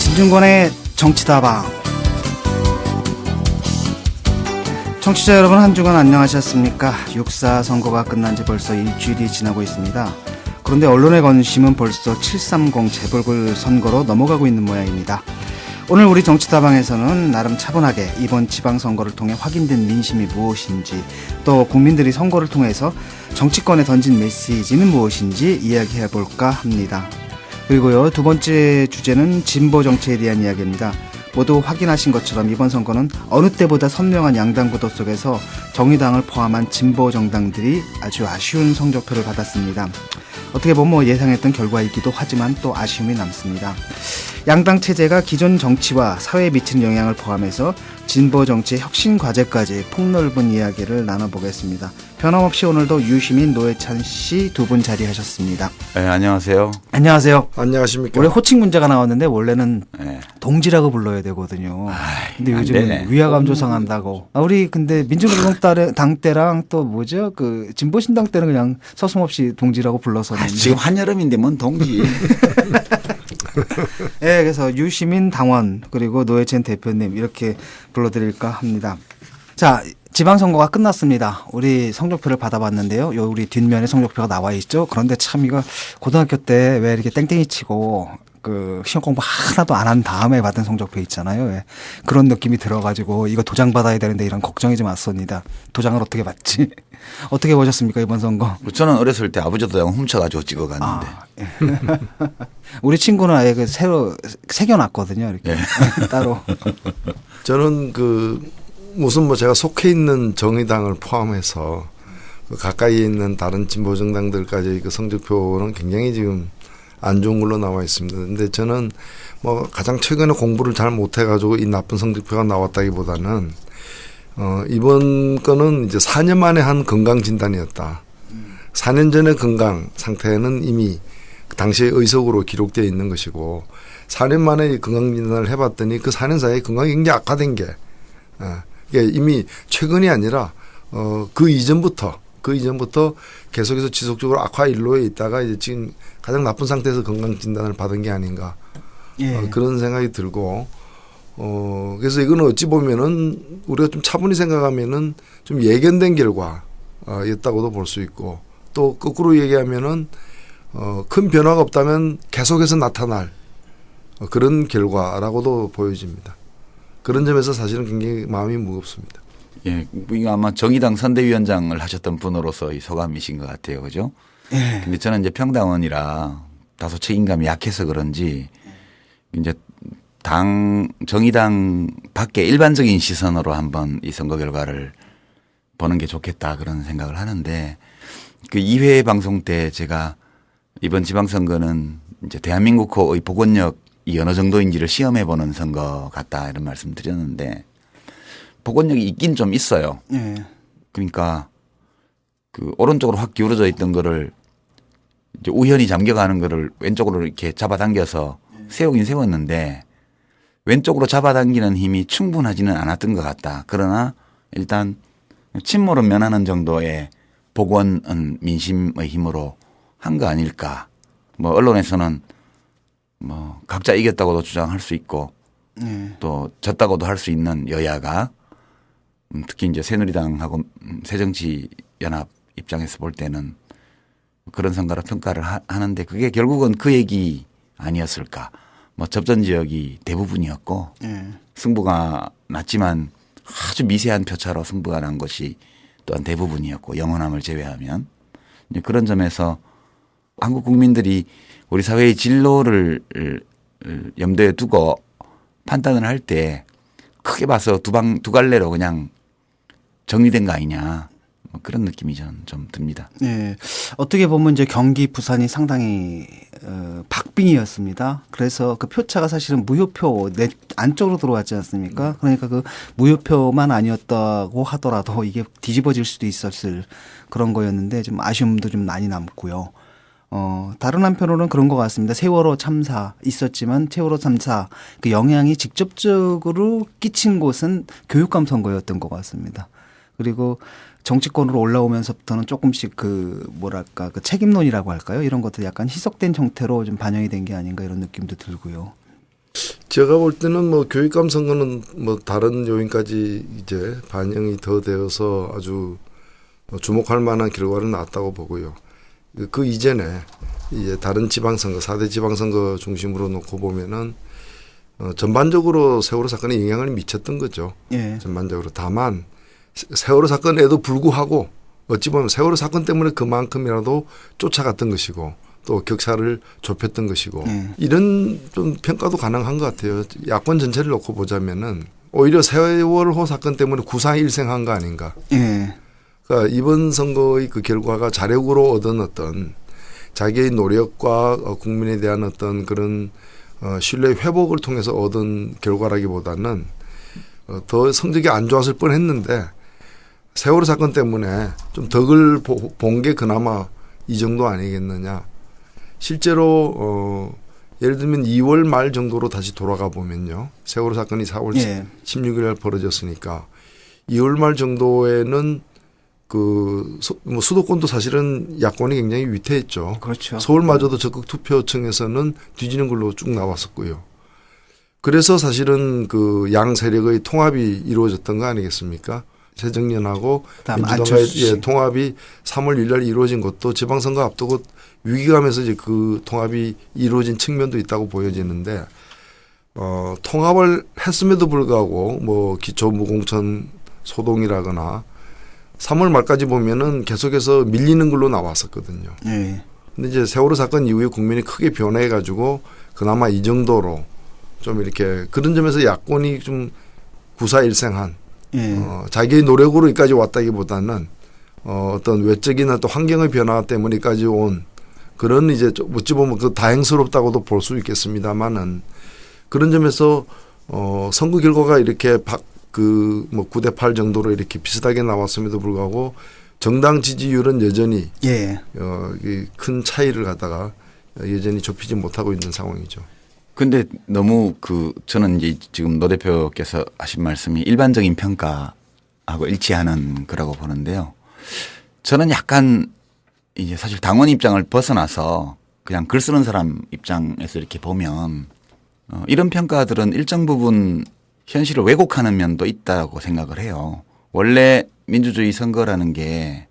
진중권의 정치다방. 청취자 여러분, 한 주간 안녕하셨습니까? 6.4 선거가 끝난 지 벌써 일주일이 지나고 있습니다. 그런데 언론의 관심은 벌써 7.30 재보궐 선거로 넘어가고 있는 모양입니다. 오늘 우리 정치다방에서는 나름 차분하게 이번 지방선거를 통해 확인된 민심이 무엇인지, 또 국민들이 선거를 통해서 정치권에 던진 메시지는 무엇인지 이야기해볼까 합니다. 그리고요, 두 번째 주제는 진보 정치에 대한 이야기입니다. 모두 확인하신 것처럼 이번 선거는 어느 때보다 선명한 양당 구도 속에서 정의당을 포함한 진보 정당들이 아주 아쉬운 성적표를 받았습니다. 어떻게 보면 예상했던 결과이기도 하지만 또 아쉬움이 남습니다. 양당 체제가 기존 정치와 사회에 미치는 영향을 포함해서 진보 정치의 혁신 과제까지 폭넓은 이야기를 나눠보겠습니다. 변함없이 오늘도 유시민, 노회찬 씨 두 분 자리하셨습니다. 네, 안녕하세요. 안녕하세요. 안녕하십니까. 원래 호칭 문제가 나왔는데 원래는 네. 동지라고 불러야 되거든요. 근데 요즘은 위화감 조성한다고. 우리 근데 민주노동당 때랑 또 뭐죠? 그 진보신당 때는 그냥 서슴없이 동지라고 불러서는. 지금 한여름인데 뭔 동지. 네, 그래서 유시민 당원 그리고 노회찬 대표님 이렇게 불러드릴까 합니다. 자, 지방선거가 끝났습니다. 우리 성적표를 받아봤는데요. 요 우리 뒷면에 성적표가 나와 있죠. 그런데 참 이거 고등학교 때 왜 이렇게 땡땡이 치고 그 시험 공부 하나도 안 한 다음에 받은 성적표 있잖아요. 왜. 그런 느낌이 들어가지고 이거 도장 받아야 되는데 이런 걱정이 좀 왔습니다. 도장을 어떻게 받지? 어떻게 보셨습니까, 이번 선거? 저는 어렸을 때 아버지 도장 훔쳐가지고 찍어갔는데. 우리 친구는 아예 그 새로 새겨놨거든요. 이렇게 따로. 저는 무슨 제가 속해 있는 정의당을 포함해서 가까이 있는 다른 진보 정당들까지 그 성적표는 굉장히 지금 안 좋은 걸로 나와 있습니다. 근데 저는 가장 최근에 공부를 잘 못해가지고 이 나쁜 성적표가 나왔다기보다는 이번 거는 이제 4년 만에 한 건강 진단이었다. 4년 전의 건강 상태는 이미 그 당시의 의석으로 기록되어 있는 것이고 4년 만에 건강 진단을 해봤더니 그 4년 사이에 건강이 굉장히 악화된 게 이게 이미 최근이 아니라 그 이전부터 계속해서 지속적으로 악화 일로에 있다가 이제 지금 가장 나쁜 상태에서 건강 진단을 받은 게 아닌가 그런 생각이 들고 그래서 이거는 어찌 보면은 우리가 좀 차분히 생각하면은 좀 예견된 결과였다고도 볼 수 있고 또 거꾸로 얘기하면은 큰 변화가 없다면 계속해서 나타날 그런 결과라고도 보여집니다. 그런 점에서 사실은 굉장히 마음이 무겁습니다. 예, 이거 아마 정의당 선대위원장을 하셨던 분으로서 이 소감이신 것 같아요, 그죠? 예. 근데 저는 이제 평당원이라 다소 책임감이 약해서 그런지 이제 정의당 밖에 일반적인 시선으로 한번 이 선거 결과를 보는 게 좋겠다 그런 생각을 하는데 그 2회 방송 때 제가 이번 지방선거는 이제 대한민국의 복원력이 어느 정도인지를 시험해 보는 선거 같다 이런 말씀 드렸는데 복원력이 있긴 좀 있어요. 예. 그러니까 그 오른쪽으로 확 기울어져 있던 거를 이제 우연히 잠겨가는 거를 왼쪽으로 이렇게 잡아당겨서 세우긴 세웠는데 왼쪽으로 잡아당기는 힘이 충분하지는 않았던 것 같다. 그러나 일단 침몰은 면하는 정도의 복원은 민심의 힘으로 한 거 아닐까. 언론에서는 각자 이겼다고도 주장할 수 있고 또 졌다고도 할 수 있는 여야가 특히 이제 새누리당하고 새정치연합 입장에서 볼 때는 그런 선거로 평가를 하는데 그게 결국은 그 얘기 아니었을까. 접전 지역이 대부분이었고 승부가 났지만 아주 미세한 표차로 승부가 난 것이 또한 대부분이었고 영원함을 제외하면 그런 점에서 한국 국민들이 우리 사회의 진로를 염두에 두고 판단을 할 때 크게 봐서 두 갈래로 그냥 정리된 거 아니냐 그런 느낌이 저는 좀 듭니다. 네, 어떻게 보면 이제 경기 부산이 상당히 박빙이었습니다. 그래서 그 표차가 사실은 무효표 내 안쪽으로 들어왔지 않습니까? 그러니까 그 무효표만 아니었다고 하더라도 이게 뒤집어질 수도 있었을 그런 거였는데 좀 아쉬움도 좀 많이 남고요. 다른 한편으로는 그런 것 같습니다. 세월호 참사 있었지만 세월호 참사 그 영향이 직접적으로 끼친 곳은 교육감 선거였던 것 같습니다. 그리고 정치권으로 올라오면서부터는 조금씩 그 책임론이라고 할까요? 이런 것들 약간 희석된 형태로 좀 반영이 된 게 아닌가 이런 느낌도 들고요. 제가 볼 때는 뭐 교육감 선거는 뭐 다른 요인까지 이제 반영이 더 되어서 아주 주목할 만한 결과를 낳았다고 보고요. 그 이전에 이제 다른 지방선거, 4대 지방선거 중심으로 놓고 보면은 전반적으로 세월호 사건에 영향을 미쳤던 거죠. 예. 전반적으로. 다만 세월호 사건에도 불구하고 어찌 보면 세월호 사건 때문에 그만큼이라도 쫓아갔던 것이고 또 격차를 좁혔던 것이고 이런 좀 평가도 가능한 것 같아요. 야권 전체를 놓고 보자면은 오히려 세월호 사건 때문에 구사일생한 거 아닌가. 예. 그러니까 이번 선거의 그 결과가 자력으로 얻은 어떤 자기의 노력과 국민에 대한 어떤 그런 신뢰 회복을 통해서 얻은 결과라기보다는 더 성적이 안 좋았을 뻔했는데 세월호 사건 때문에 좀 덕을 본 게 그나마 이 정도 아니겠느냐. 실제로 예를 들면 2월 말 정도로 다시 돌아가 보면요. 세월호 사건이 4월 16일 날 벌어졌으니까 2월 말 정도에는 뭐 수도권도 사실은 야권이 굉장히 위태했죠. 그렇죠. 서울마저도 적극 투표층에서는 뒤지는 걸로 쭉 나왔었고요. 그래서 사실은 그 양 세력의 통합이 이루어졌던 거 아니겠습니까? 새정년하고 민주당과의 통합이 3월 1일 날 이루어진 것도 지방선거 앞두고 위기감에서 이제 그 통합이 이루어진 측면도 있다고 보여지는데 통합을 했음에도 불구하고 뭐 기초무공천 소동이라거나 3월 말까지 보면은 계속해서 밀리는 걸로 나왔었거든요. 예. 근데 이제 세월호 사건 이후에 국민이 크게 변해 가지고 그나마 이 정도로 좀 이렇게 그런 점에서 야권이 좀 구사일생한 자기의 노력으로 여기까지 왔다기보다는 어떤 외적인 어떤 환경의 변화 때문에 여기까지 온 그런 이제 어찌 보면 그 다행스럽다고도 볼 수 있겠습니다만은 그런 점에서 선거 결과가 이렇게 뭐 9대 8 정도로 이렇게 비슷하게 나왔음에도 불구하고 정당 지지율은 여전히 큰 차이를 갖다가 여전히 좁히지 못하고 있는 상황이죠. 근데 너무 저는 이제 지금 노 대표께서 하신 말씀이 일반적인 평가하고 일치하는 거라고 보는데요. 저는 약간 이제 사실 당원 입장을 벗어나서 그냥 글 쓰는 사람 입장에서 이렇게 보면 이런 평가들은 일정 부분 현실을 왜곡하는 면도 있다고 생각을 해요. 원래 민주주의 선거라는 게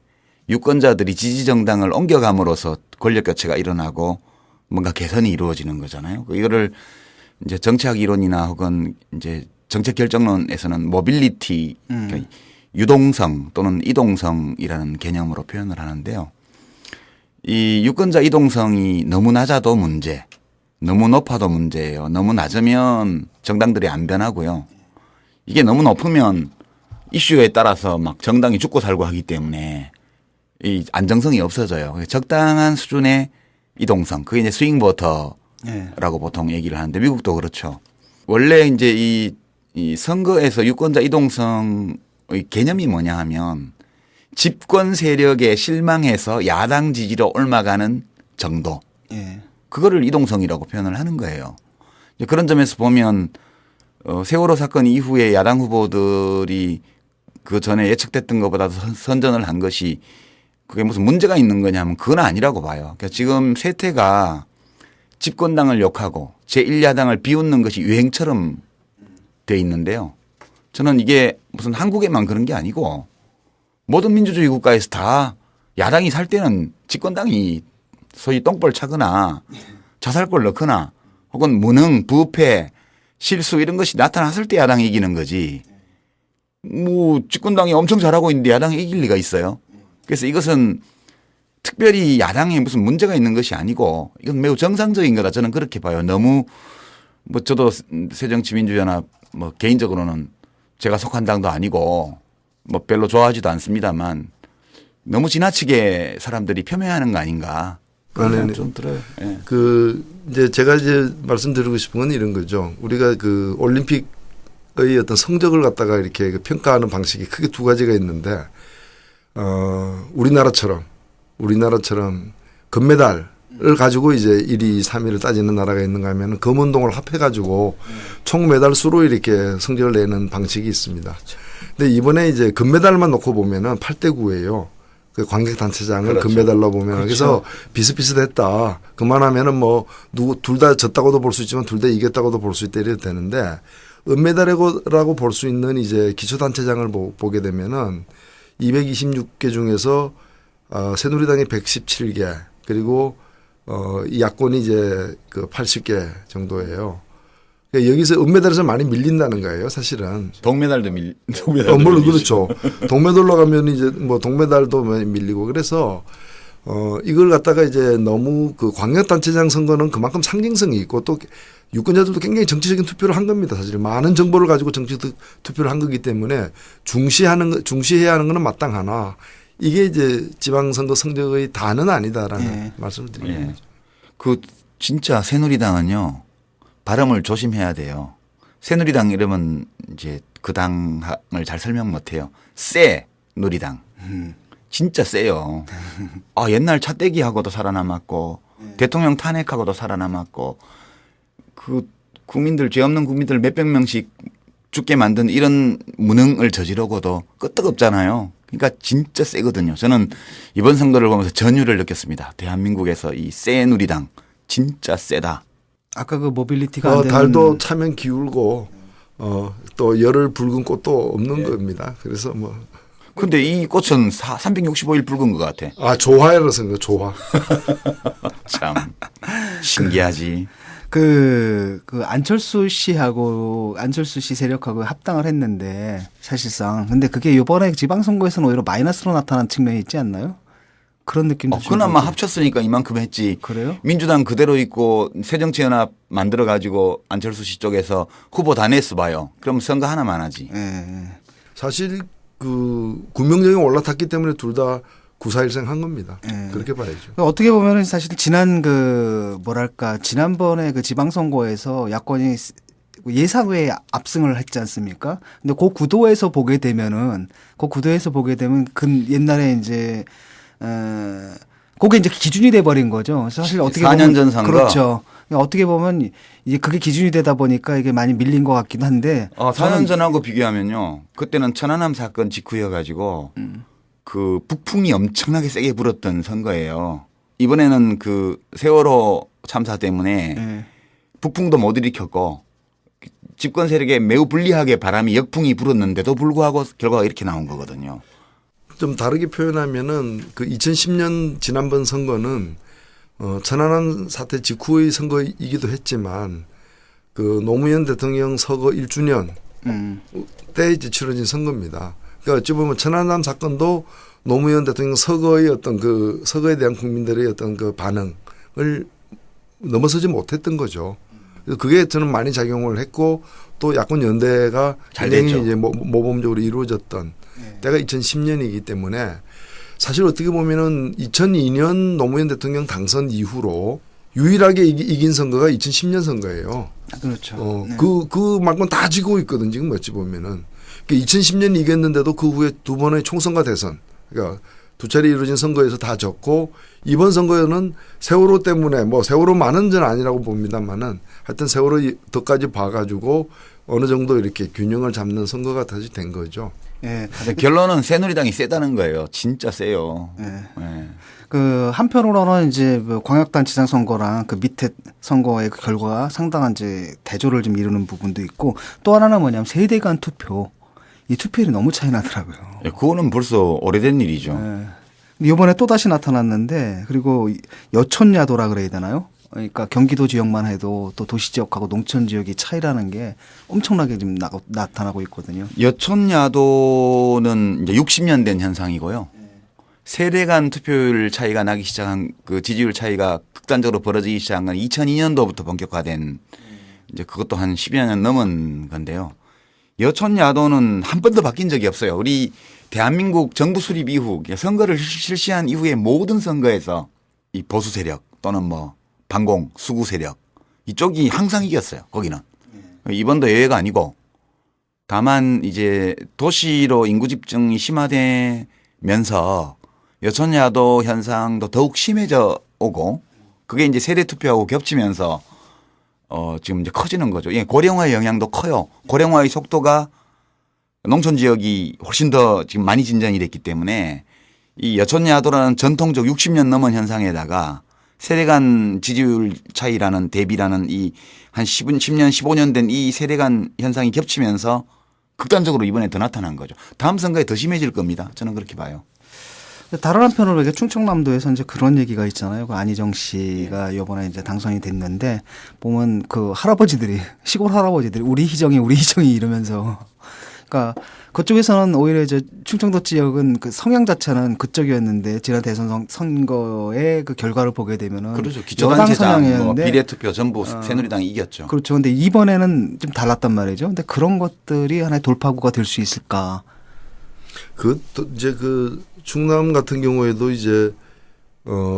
유권자들이 지지정당을 옮겨감으로써 권력 교체가 일어나고 뭔가 개선이 이루어지는 거잖아요. 이거를 이제 정치학 이론이나 혹은 이제 정책 결정론에서는 모빌리티, 그러니까 유동성 또는 이동성이라는 개념으로 표현을 하는데요. 이 유권자 이동성이 너무 낮아도 문제, 너무 높아도 문제예요. 너무 낮으면 정당들이 안 변하고요. 이게 너무 높으면 이슈에 따라서 막 정당이 죽고 살고 하기 때문에 이 안정성이 없어져요. 적당한 수준의 이동성, 그게 이제 스윙 보터라고 보통 얘기를 하는데 미국도 그렇죠. 원래 이제 이 선거에서 유권자 이동성의 개념이 뭐냐 하면 집권 세력에 실망해서 야당 지지로 옮아가는 정도. 그거를 이동성이라고 표현을 하는 거예요. 그런 점에서 보면 세월호 사건 이후에 야당 후보들이 그 전에 예측됐던 것보다 선전을 한 것이 그게 무슨 문제가 있는 거냐면 그건 아니라고 봐요. 그러니까 지금 세태가 집권당을 욕하고 제1야당을 비웃는 것이 유행처럼 돼 있는데요. 저는 이게 무슨 한국에만 그런 게 아니고 모든 민주주의 국가에서 다 야당이 살 때는 집권당이 소위 똥볼 차거나 자살골 넣거나 혹은 무능, 부패, 실수 이런 것이 나타났을 때 야당이 이기는 거지. 뭐 집권당이 엄청 잘하고 있는데 야당이 이길 리가 있어요. 그래서 이것은 특별히 야당에 무슨 문제가 있는 것이 아니고 이건 매우 정상적인 거다 저는 그렇게 봐요. 너무 뭐 저도 새정치민주연합 뭐 개인적으로는 제가 속한 당도 아니고 뭐 별로 좋아하지도 않습니다만 너무 지나치게 사람들이 폄훼하는 거 아닌가 그런 생각 좀 들어요. 네. 이제 제가 이제 말씀드리고 싶은 건 이런 거죠. 우리가 그 올림픽의 어떤 성적을 갖다가 이렇게 평가하는 방식이 크게 두 가지가 있는데 우리나라처럼 금메달을 가지고 이제 1위, 3위를 따지는 나라가 있는가 하면 금운동을 합해가지고 총 메달 수로 이렇게 성적을 내는 방식이 있습니다. 근데 이번에 이제 금메달만 놓고 보면은 8대 9예요. 그 관객단체장을 그렇죠. 금메달로 보면 그래서 비슷비슷했다. 그만하면은 뭐 누구 둘 다 졌다고도 볼 수 있지만 둘 다 이겼다고도 볼 수 있다 이래도 되는데 은메달이라고 볼 수 있는 이제 기초단체장을 보게 되면은 226개 중에서 새누리당이 117개 그리고 이 야권이 이제 그 80개 정도예요. 그러니까 여기서 은메달에서 많이 밀린다는 거예요, 사실은. 동메달도 물론 그렇죠. 동메달로 가면 이제 뭐 동메달도 밀리고 그래서 이걸 갖다가 이제 너무 그 광역단체장 선거는 그만큼 상징성이 있고 또 유권자들도 굉장히 정치적인 투표를 한 겁니다. 사실 많은 정보를 가지고 정치 투표를 한 거기 때문에 중시해야 하는 거는 마땅하나 이게 이제 지방선거 성적의 다는 아니다라는 말씀을 드립니다. 예. 그 진짜 새누리당은요 발음을 조심해야 돼요. 새누리당 이러면 이제 그 당을 잘 설명 못해요. 새누리당 진짜 세요. 옛날 차떼기하고도 살아남았고 대통령 탄핵하고도 살아남았고 그 국민들 죄 없는 국민들 몇백 명씩 죽게 만든 이런 무능을 저지르고도 끄떡없잖아요. 그러니까 진짜 세거든요. 저는 이번 선거를 보면서 전율을 느꼈습니다. 대한민국에서 이 새누리당 진짜 세다. 아까 그 모빌리티가 안 되는 달도 차면 기울고 또 열을 붉은 꽃도 없는 겁니다. 그래서 뭐 근데 이 꽃은 365일 붉은 것 같아. 조화라서 그런 거 조화. 참 신기하지. 그 안철수 씨 세력하고 합당을 했는데 사실상 근데 그게 이번에 지방선거에서는 오히려 마이너스로 나타난 측면이 있지 않나요? 그런 느낌도 좀 그나마 들고. 합쳤으니까 이만큼 했지. 그래요? 민주당 그대로 있고 새정치연합 만들어 가지고 안철수 씨 쪽에서 후보 다 냈어 봐요. 그럼 선거 하나만 하지. 예. 사실 그 군명령이 올라탔기 때문에 둘 다 구사일생 한 겁니다. 예. 그렇게 봐야죠. 어떻게 보면은 사실 지난번에 그 지방선거에서 야권이 예상외에 압승을 했지 않습니까? 근데 그 구도에서 보게 되면 옛날에 이제 그게 이제 기준이 돼 버린 거죠. 사실 어떻게 4년 보면 전 선거. 그렇죠. 어떻게 보면 이제 그게 기준이 되다 보니까 이게 많이 밀린 것 같긴 한데 4년 전하고 비교하면요. 그때는 천안함 사건 직후여 가지고 그 북풍이 엄청나게 세게 불었던 선거예요. 이번에는 그 세월호 참사 때문에 예. 북풍도 못 일으켰고 집권 세력에 매우 불리하게 바람이 역풍이 불었는데도 불구하고 결과가 이렇게 나온 거거든요. 좀 다르게 표현하면은 그 2010년 지난번 선거는 천안함 사태 직후의 선거이기도 했지만 그 노무현 대통령 서거 1주년 때 이제 치러진 선거입니다. 그러니까 어찌 보면 천안함 사건도 노무현 대통령 서거의 어떤 그 서거에 대한 국민들의 어떤 그 반응을 넘어서지 못했던 거죠. 그래서 그게 저는 많이 작용을 했고 또 야권 연대가 잘 굉장히 됐죠. 이제 모범적으로 이루어졌던 때가 2010년이기 때문에 사실 어떻게 보면은 2002년 노무현 대통령 당선 이후로 유일하게 이긴 선거가 2010년 선거예요. 그렇죠. 네. 그 말고는 다 지고 있거든 지금 어찌 보면은. 그러니까 2010년 이겼는데도 그 후에 두 번의 총선과 대선, 그러니까 두 차례 이루어진 선거에서 다 졌고 이번 선거에는 세월호 때문에 뭐 세월호만은 전 아니라고 봅니다만은 하여튼 세월호 덕까지 봐가지고 어느 정도 이렇게 균형을 잡는 선거가 다시 된 거죠. 예. 근데 결론은 새누리당이 세다는 거예요. 진짜 세요. 예. 네. 그 한편으로는 이제 그 광역단체장 선거랑 그 밑에 선거의 그 결과가 상당한 이제 대조를 좀 이루는 부분도 있고 또 하나는 뭐냐면 세대 간 투표. 이 투표율이 너무 차이 나더라고요. 그거는 벌써 오래된 일이죠. 근데 이번에 또 다시 나타났는데 그리고 여촌야도라 그래야 되나요? 그러니까 경기도 지역만 해도 또 도시 지역하고 농촌 지역이 차이라는 게 엄청나게 지금 나타나고 있거든요. 여촌야도는 이제 60년 된 현상이고요. 세대 간 투표율 차이가 나기 시작한 그 지지율 차이가 극단적으로 벌어지기 시작한 건 2002년도부터 본격화된 이제 그것도 한 10여 년 넘은 건데요. 여촌야도는 한 번도 바뀐 적이 없어요. 우리 대한민국 정부 수립 이후 선거를 실시한 이후에 모든 선거에서 이 보수 세력 또는 뭐 반공 수구 세력 이쪽이 항상 이겼어요. 거기는. 이번도 예외가 아니고 다만 이제 도시로 인구 집중이 심화되면서 여촌야도 현상도 더욱 심해져 오고 그게 이제 세대 투표하고 겹치면서 지금 이제 커지는 거죠. 예, 고령화의 영향도 커요. 고령화의 속도가 농촌 지역이 훨씬 더 지금 많이 진전이 됐기 때문에 이 여촌야도라는 전통적 60년 넘은 현상에다가 세대 간 지지율 차이라는 대비라는 이 한 10년, 15년 된 이 세대 간 현상이 겹치면서 극단적으로 이번에 더 나타난 거죠. 다음 선거에 더 심해질 겁니다. 저는 그렇게 봐요. 다른 한편으로 이게 충청남도에서 이제 그런 얘기가 있잖아요. 그 안희정 씨가 이번에 이제 당선이 됐는데 보면 그 할아버지들이 시골 할아버지들이 우리 희정이 이러면서 그러니까 그쪽에서는 오히려 이제 충청도 지역은 그 성향 자체는 그쪽이었는데 지난 대선 선거의 그 결과를 보게 되면은 그렇죠. 여당 기초단체장, 뭐 성향이었는데 비례투표 전부 새누리당이 이겼죠. 그렇죠. 근데 이번에는 좀 달랐단 말이죠. 근데 그런 것들이 하나의 돌파구가 될 수 있을까? 그것도 이제 그 충남 같은 경우에도 이제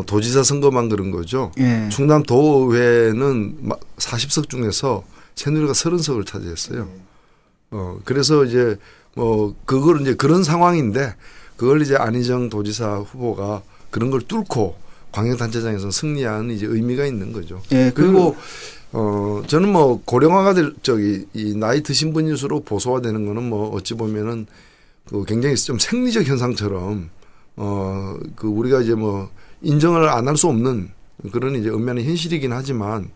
도지사 선거만 그런 거죠. 예. 충남 도의회는 40석 중에서 새누리가 30석을 차지했어요. 그래서 이제 그걸 이제 그런 상황인데 그걸 이제 안희정 도지사 후보가 그런 걸 뚫고 광역단체장에서 승리한 이제 의미가 있는 거죠. 예, 그리고 저는 뭐 고령화가 될 이 나이 드신 분일수록 보수화되는 거는 뭐 어찌 보면은 그 굉장히 좀 생리적 현상처럼 그 우리가 이제 뭐 인정을 안 할 수 없는 그런 이제 엄연한 현실이긴 하지만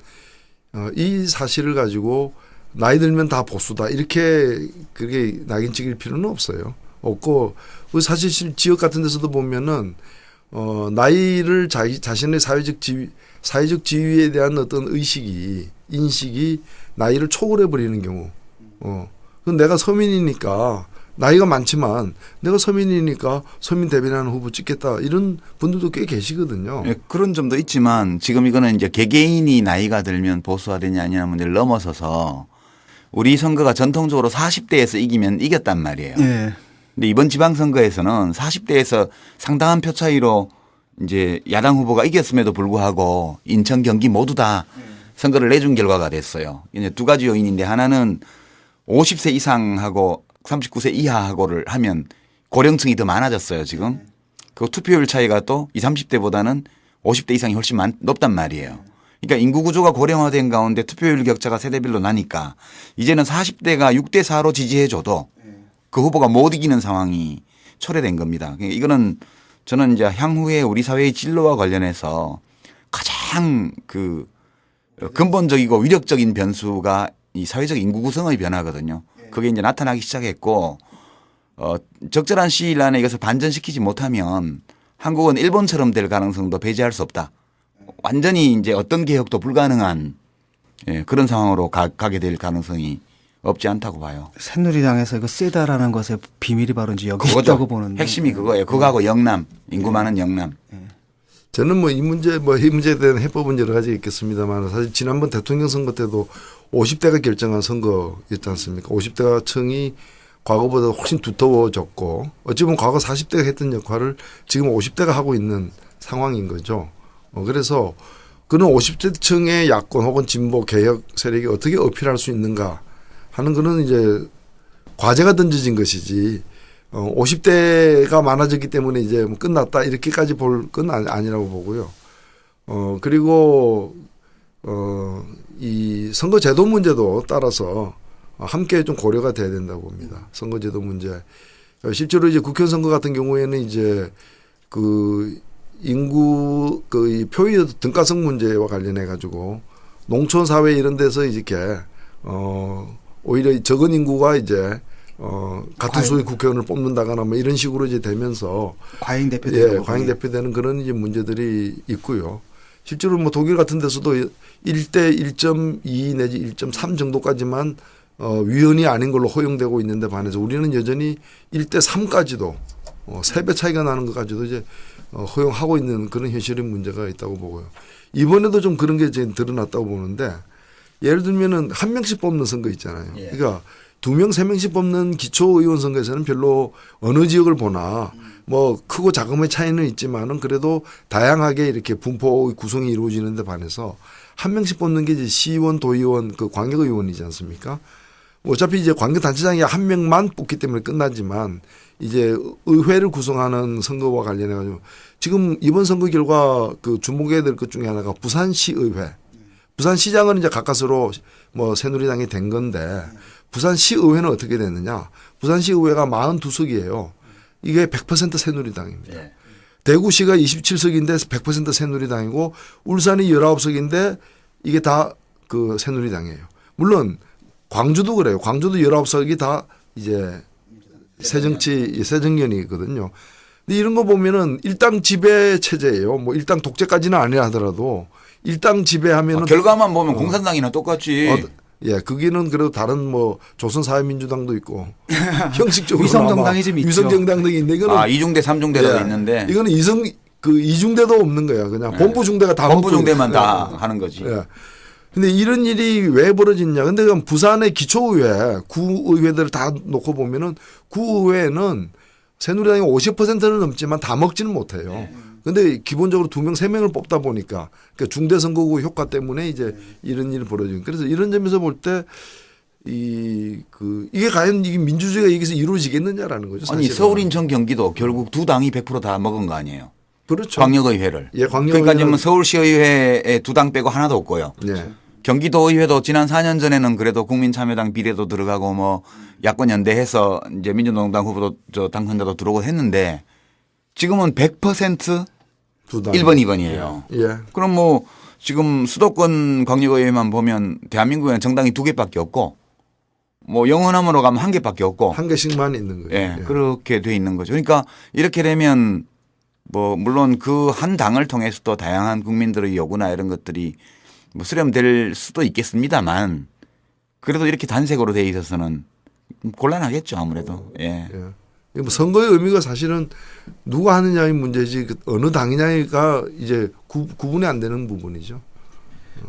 이 사실을 가지고 나이 들면 다 보수다 이렇게 그게 낙인 찍을 필요는 없고 사실 지역 같은 데서도 보면은 나이를 자신의 사회적 지위에 대한 어떤 인식이 나이를 초월해 버리는 경우. 그럼 내가 서민이니까 나이가 많지만 내가 서민이니까 서민 대변하는 후보 찍겠다 이런 분들도 꽤 계시거든요. 예, 그런 점도 있지만 지금 이거는 이제 개개인이 나이가 들면 보수화되냐 아니냐 문제를 넘어서서 우리 선거가 전통적으로 40대에서 이기면 이겼단 말이에요. 예. 근데 이번 지방선거에서는 40대에서 상당한 표 차이로 이제 야당 후보가 이겼음에도 불구하고 인천, 경기 모두 다 선거를 내준 결과가 됐어요. 이제 두 가지 요인인데 하나는 50세 이상하고 39세 이하하고를 하면 고령층이 더 많아졌어요, 지금. 그 투표율 차이가 또 20, 30대보다는 50대 이상이 훨씬 높단 말이에요. 그러니까 인구 구조가 고령화된 가운데 투표율 격차가 세대별로 나니까 이제는 40대가 6대 4로 지지해 줘도 그 후보가 못 이기는 상황이 초래된 겁니다. 그러니까 이거는 저는 이제 향후에 우리 사회의 진로와 관련해서 가장 그 근본적이고 위력적인 변수가 이 사회적 인구 구성의 변화거든요. 그게 이제 나타나기 시작했고 적절한 시일 안에 이것을 반전시키지 못하면 한국은 일본처럼 될 가능성도 배제할 수 없다. 완전히 이제 어떤 개혁도 불가능한 그런 상황으로 가게 될 가능성이 없지 않다고 봐요. 새누리당에서 이거 세다라는 것의 비밀이 바로 이제 여기 그거죠. 있다고 보는데. 핵심이 그거예요. 그거하고 영남, 인구 많은 영남. 저는 뭐 이 문제에 대한 해법은 여러 가지 있겠습니다만 사실 지난번 대통령 선거 때도 50대가 결정한 선거였지 않습니까? 50대가 층이 과거보다 훨씬 두터워졌고 어찌 보면 과거 40대가 했던 역할을 지금 50대가 하고 있는 상황인 거죠. 그래서 그는 50대 층의 야권 혹은 진보 개혁 세력이 어떻게 어필할 수 있는가 하는 거는 이제 과제가 던져진 것이지 50대가 많아졌기 때문에 이제 뭐 끝났다 이렇게까지 볼 건 아니라고 보고요. 그리고 이 선거제도 문제도 따라서 함께 좀 고려가 돼야 된다고 봅니다. 선거제도 문제. 실제로 이제 국회의원 선거 같은 경우에는 이제 그 인구 그 표의 등가성 문제와 관련해 가지고 농촌 사회 이런 데서 이렇게 오히려 적은 인구가 이제 같은 수의 국회의원을 뽑는다거나 뭐 이런 식으로 이제 되면서 과잉 대표되는 과잉 대표되는 그런 이제 문제들이 있고요. 실제로 뭐 독일 같은 데서도 1대 1.2 내지 1.3 정도까지만 위헌이 아닌 걸로 허용되고 있는데 반해서 우리는 여전히 1대 3까지도 3배 차이가 나는 것까지도 이제 허용하고 있는 그런 현실의 문제가 있다고 보고요. 이번에도 좀 그런 게 이제 드러났다고 보는데 예를 들면은 한 명씩 뽑는 선거 있잖아요. 그러니까 2명, 3명씩 뽑는 기초의원 선거에서는 별로 어느 지역을 보나 뭐 크고 작음의 차이는 있지만은 그래도 다양하게 이렇게 분포 구성이 이루어지는 데 반해서 한 명씩 뽑는 게 이제 시의원, 도의원, 그 광역의원이지 않습니까? 어차피 이제 광역단체장이 한 명만 뽑기 때문에 끝나지만 이제 의회를 구성하는 선거와 관련해 가지고 지금 이번 선거 결과 그 주목해야 될 것 중에 하나가 부산시의회. 부산시장은 이제 가까스로 뭐 새누리당이 된 건데 부산시의회는 어떻게 됐느냐. 부산시의회가 42석이에요. 이게 100% 새누리당입니다. 대구시가 27석인데 100% 새누리당이고 울산이 19석인데 이게 다 그 새누리당이에요. 물론 광주도 그래요. 광주도 19석이 다 이제 새정견이거든요. 근데 이런 거 보면은 일당 지배 체제예요. 뭐 일당 독재까지는 아니라 하더라도 일당 지배하면은 결과만 보면 공산당이나 똑같지. 예, 거기는 그래도 다른 뭐 조선사회민주당도 있고 형식적으로 위성정당이 좀 있죠. 위성정당 등이 있는데 이거는 2중대, 3중대도 예, 있는데 이거는 이중대도 없는 거야. 그냥 본부중대가 다 본부중대만 먹고 다 하는 거지. 예. 근데 이런 일이 왜 벌어졌냐. 근데 그럼 부산의 기초의회, 구의회들을 다 놓고 보면은 구의회는 새누리당이 50%는 넘지만 다 먹지는 못해요. 근데 기본적으로 2명, 3명을 뽑다 보니까 그러니까 중대선거구 효과 때문에 이제 이런 일이 벌어지는. 그래서 이런 점에서 볼 때 이게 과연 이게 민주주의가 여기서 이루어지겠느냐라는 거죠. 아니 사실은. 서울, 인천, 경기도 결국 두 당이 100% 다 먹은 거 아니에요. 그렇죠. 광역의회를. 예, 광역의회는 그러니까 지금 서울시의회에 두 당 빼고 하나도 없고요. 네. 경기도의회도 지난 4년 전에는 그래도 국민참여당 비례도 들어가고 뭐 야권 연대해서 이제 민주노동당 후보도 저 당선자도 들어오고 했는데 지금은 100% 두 당. 1번, 2번이에요. 예. 그럼 뭐 지금 수도권 광역의회만 보면 대한민국에는 정당이 2개밖에 없고 뭐 영원함으로 가면 1개밖에 없고 한 개씩만 있는 거예요. 예, 그렇게 돼 있는 거죠. 그러니까 이렇게 되면 뭐 물론 그 한 당을 통해서도 다양한 국민들의 요구나 이런 것들이 뭐 수렴될 수도 있겠습니다만 그래도 이렇게 단색으로 돼 있어서는 곤란하겠죠 아무래도. 예. 예. 뭐 선거의 의미가 사실은 누가 하느냐의 문제지 어느 당이냐가 이제 구분이 안 되는 부분이죠.